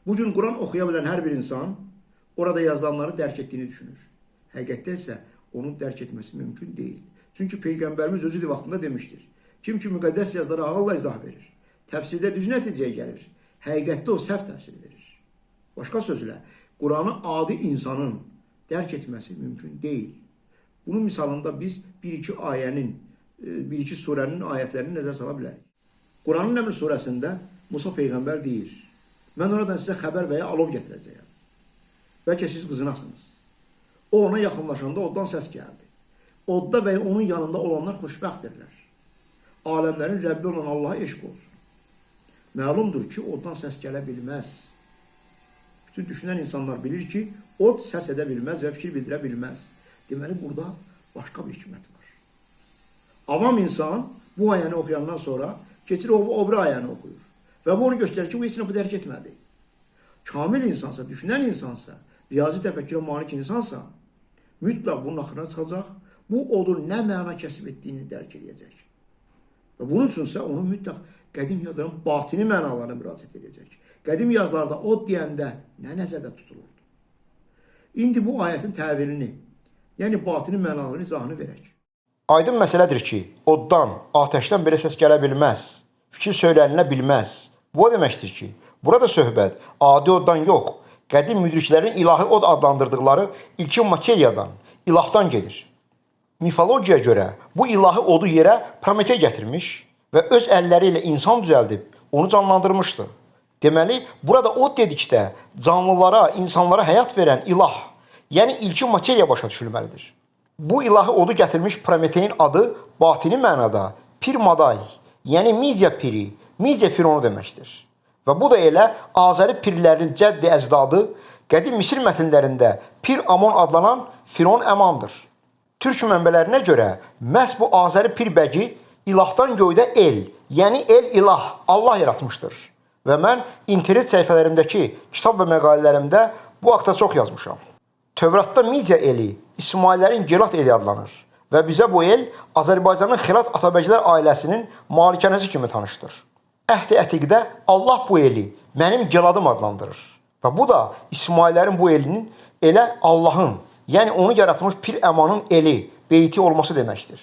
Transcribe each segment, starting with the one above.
Bugün Kur'an okuyabilen her bir insan orada yazılanları dərk ettiğini düşünür. Həqiqətdə isə onun dərk etmesi mümkün değil. Çünkü Peygamberimiz özü de vaxtında demiştir. Kim ki müqəddəs yazılara ağılla izah verir, təfsirdə düz nəticəyə gəlir, həqiqətdə o səhv təfsir verir. Başqa sözlə, Kur'an'ı adi insanın dərk etmesi mümkün değil. Bunun misalında biz bir-iki ayənin, bir-iki surənin ayətlərini nəzər sala bilərik. Kur'an'ın Nəml surəsində Musa Peygamber deyir, mən oradan sizə xəbər və ya alov gətirəcəyəm. Bəlkə siz qızınasınız. O ona yaxınlaşanda oddan səs gəldi. Odda və onun yanında olanlar xoşbəxtdirlər. Aləmlərin Rəbbi olan Allaha eşq olsun. Məlumdur ki, oddan səs gələ bilməz. Bütün düşünən insanlar bilir ki, od səs edə bilməz və fikir bildirə bilməz. Deməli, burada başqa bir hikmət var. Avam insan bu ayəni oxuyandan sonra keçir o bir ayəni oxuyur. Və bu onu göstərir ki, o heç nə bu dərk etmədi. Kamil insansa, düşünən insansa, riyazi təfəkkürə malik insansa, mütləq bunun axırına çıxacaq, bu odun nə məna kəsb etdiyini dərk edəcək. Və bunun üçünsə onu mütləq qədim yazıların batini mənalarına müraciət edəcək. Qədim yazılarda od deyəndə nə nəzərdə tutulurdu? İndi bu ayətin təvilini, yəni batini mənaların izahını verək. Aydın məsələdir ki, oddan, ateşdən belə səs gələ bilməz, fikir söylənilə bilməz. Bu o deməkdir ki, burada söhbət adi oddan yox, qədim müdriklərin ilahi od adlandırdıqları ilkin materiyadan, ilahdan gedir. Mifologiyaya görə bu ilahi odu yerə Prometey gətirmiş və öz əlləri ilə insan düzəldib onu canlandırmışdı. Deməli, burada od dedikdə canlılara, insanlara həyat verən ilah, yəni ilkin materiya başa düşülməlidir. Bu ilahi odu gətirmiş Prometeyin adı batini mənada Pir Maday, yəni Midiya piri, Midiya fironu deməkdir. Və bu da elə Azəri pirlərinin cəddi əcdadı, qədim Misir mətnlərində Pir Amon adlanan Firon Əmandır. Türk mənbələrinə görə məhz bu Azəri pir bəgi ilahdan göydə el, yəni el ilah, Allah yaratmışdır. Və mən internet səhifələrimdəki kitab və məqalələrimdə bu haqda çox yazmışam. Tövratda Midiya eli İsmaillərin Gelat eli adlanır və bizə bu el Azərbaycanın Xilat Atabəcilər ailəsinin malikanəsi kimi tanışdır. Əhd-i Ətiqdə Allah bu eli mənim Geladım adlandırır. Və bu da İsmaillərin bu elinin elə Allahın, yəni onu yaratmış Pir Əmanın eli, beyti olması deməkdir.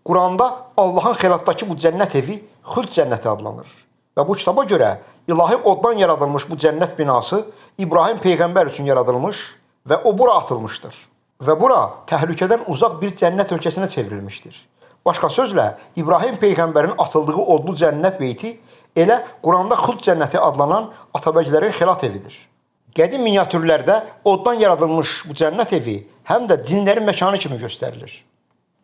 Quranda Allahın xelatdakı bu cənnət evi Xuld cənnəti adlanır. Və bu kitaba görə ilahi oddan yaradılmış bu cənnət binası İbrahim Peyğəmbər üçün yaradılmış və o bura atılmışdır. Və bura təhlükədən uzaq bir cənnət ölkəsinə çevrilmişdir. Başqa sözlə, İbrahim Peyğəmbərin atıldığı odlu cənnət beyti elə Quranda Xuld cənnəti adlanan Atabəclərin xelat evidir. Qədim miniatürlərdə oddan yaradılmış bu cənnət evi həm də cinlərin məkanı kimi göstərilir.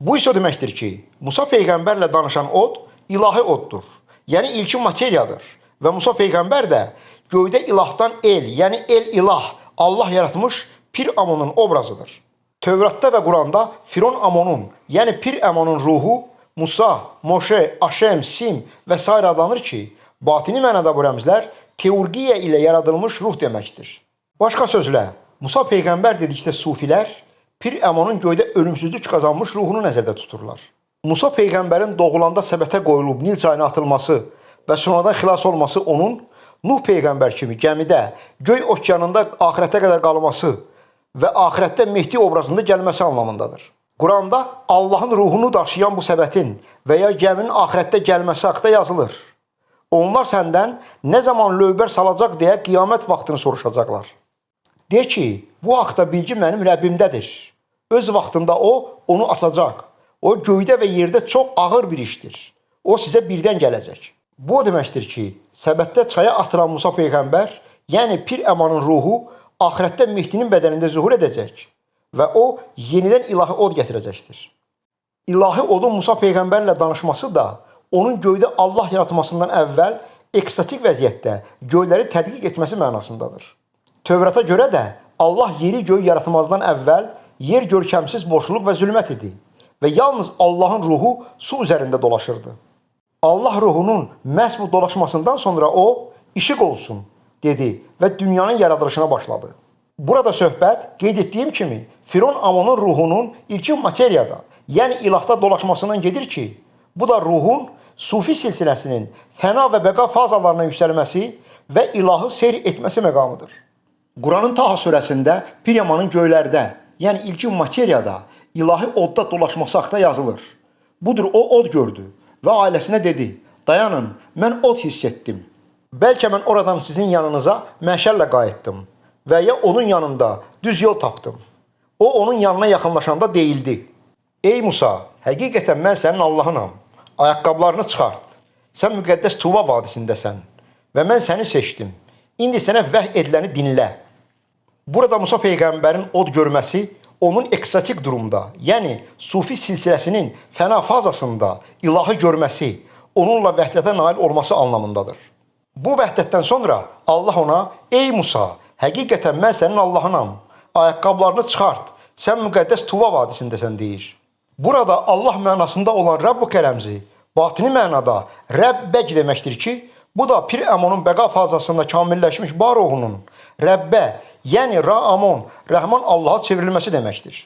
Bu isə o deməkdir ki, Musa Peyğəmbərlə danışan od ilahi oddur, yəni ilkin materiyadır. Və Musa Peyğəmbər də göydə ilahdan el, yəni el ilah, Allah yaratmış Pir Amonun obrazıdır. Tövratda və Quranda Firon Amonun, yəni Pir Əmanın ruhu Musa, Moşe, Aşem, Sim və s. adlanır ki, batini mənada bu rəmzlər teurgiya ilə yaradılmış ruh deməkdir. Başqa sözlə, Musa Peyğəmbər dedikdə sufilər Pir Əmanın göydə ölümsüzlük qazanmış ruhunu nəzərdə tuturlar. Musa Peyğəmbərin doğulanda səbətə qoyulub Nil çayına atılması və sonradan xilas olması onun Nuh Peyğəmbər kimi gəmidə, göy okeanında axirətə qədər qalması və axirətdə Mehdi obrazında gəlməsi anlamındadır. Quranda Allahın ruhunu daşıyan bu səbətin və ya gəminin axirətdə gəlməsi haqda yazılır. Onlar səndən nə zaman lövbər salacaq deyə qiyamət vaxtını soruşacaqlar. De ki, bu haqda bilgi mənim Rəbbimdədir. Öz vaxtında o, onu açacaq. O göydə və yerdə çox ağır bir işdir. O sizə birdən gələcək. Bu o deməkdir ki, səbətdə çaya atılan Musa Peyğəmbər, yəni Pir Əmanın ruhu, axirətdə Mehdinin bədənində zuhur edəcək və o, yenidən ilahi od gətirəcəkdir. İlahi odun Musa Peyğəmbərlə danışması da, onun göydə Allah yaratmasından əvvəl ekstatik vəziyyətdə göyləri tədqiq etməsi mənasındadır. Tövrata görə də Allah yeri göy yaratmazdan əvvəl yer görkəmsiz boşluq və zülmət idi və yalnız Allahın ruhu su üzərində dolaşırdı. Allah ruhunun məhz bu dolaşmasından sonra o, işıq olsun, dedi və dünyanın yaradılışına başladı. Burada söhbət, qeyd etdiyim kimi, Firon Amonun ruhunun ilkin materiyada, yəni ilahda dolaşmasından gedir ki, bu da ruhun sufi silsiləsinin fəna və bəqa fazalarına yüksəlməsi və ilahı seyr etməsi məqamıdır. Quranın Taha surəsində bir yamanın göylərdə, yəni ilkin materiyada, ilahi odda dolaşması haqqında yazılır. Budur, o od gördü və ailəsinə dedi, dayanın, mən od hiss etdim. Bəlkə mən oradan sizin yanınıza məşəllə qayıtdım və ya onun yanında düz yol tapdım. O onun yanına yaxınlaşanda deyildi. Ey Musa, həqiqətən mən sənin Allahınam. Ayaqqabılarını çıxart. Sən müqəddəs Tuva vadisindəsən və mən səni seçdim. İndi sənə vəhy ediləni dinlə. Burada Musa Peyğəmbərin od görməsi onun ekstatik durumda, yəni sufi silsiləsinin fəna fazasında ilahı görməsi, onunla vəhdətə nail olması anlamındadır. Bu vəhdətdən sonra Allah ona, ey Musa, həqiqətən mən sənin Allahınam. Ayaqqabılarını çıxart, sən müqəddəs Tuva vadisindəsən deyir. Burada Allah mənasında olan Rəbb-ü Kərəmzi, batini mənada Rəbbəc deməkdir ki, bu da Pir Əmonun bəqa fazasında kamilləşmiş bar ruhunun Rəbbə, yəni Ra-Amon, Rəhman Allaha çevrilməsi deməkdir.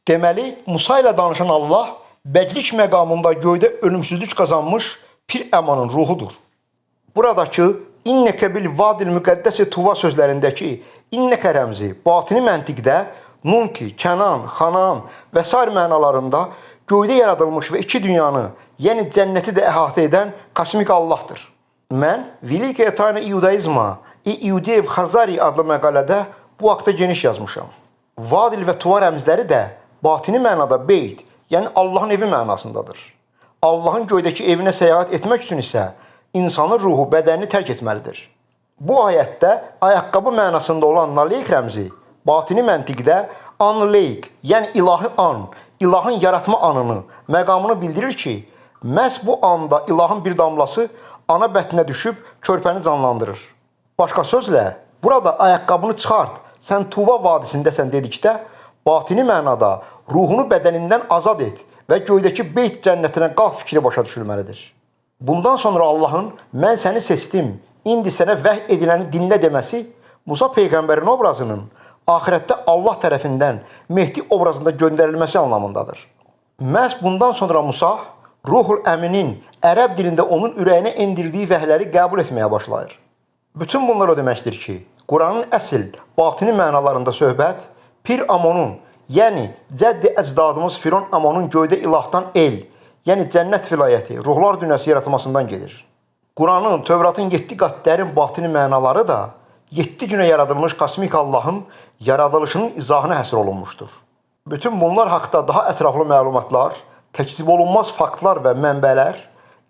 Deməli, Musa ilə danışan Allah bəclik məqamında göydə ölümsüzlük qazanmış Pir Əmonun ruhudur. Buradakı İnnəkə bil vadil müqəddəsi Tuva sözlərindəki İnnəkə rəmzi batini məntiqdə Nun ki, Kənan, Xanan və sair mənalarında göydə yaradılmış və iki dünyanı, yəni cənnəti də əhatə edən kosmik Allahdır. Mən Velikaya Tayna İudaizma İudeyev Xazari adlı məqalədə bu haqda geniş yazmışam. Vadil və Tuva rəmzləri də batini mənada beyt, yəni Allahın evi mənasındadır. Allahın göydəki evinə səyahət etmək üçün isə insanın ruhu bədənini tərk etməlidir. Bu ayətdə ayaqqabı mənasında olan naleyk rəmzi batini məntiqdə anleyk, yəni ilahi an, ilahın yaratma anını, məqamını bildirir ki, məhz bu anda ilahın bir damlası ana bətninə düşüb körpəni canlandırır. Başqa sözlə, burada ayaqqabını çıxart, sən Tuva vadisindəsən dedikdə, batini mənada ruhunu bədənindən azad et və göydəki beyt cənnətinə qalx fikri başa düşülməlidir. Bundan sonra Allahın mən səni seçdim, indi sənə vəhy ediləni dinlə deməsi Musa Peyğəmbərin obrazının axirətdə Allah tərəfindən Mehdi obrazında göndərilməsi anlamındadır. Məhz bundan sonra Musa Ruhul Əminin ərəb dilində onun ürəyinə endirdiyi vəhləri qəbul etməyə başlayır. Bütün bunlar o deməkdir ki, Quranın əsl, batini mənalarında söhbət Pir Amonun, yəni cəddi əcdadımız Firon Amonun göydə ilahdan el, yəni cənnət vilayəti, ruhlar dünyası yaratmasından gedir. Quranın, Tövratın 7 qat dərin batini mənaları da 7 günə yaradılmış kosmik Allahın yaradılışının izahına həsr olunmuşdur. Bütün bunlar haqda daha ətraflı məlumatlar, təkzib olunmaz faktlar və mənbələr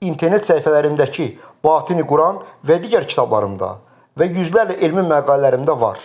internet səhifələrimdəki Batini Quran və digər kitablarımda və yüzlərlə elmi məqalələrimdə var.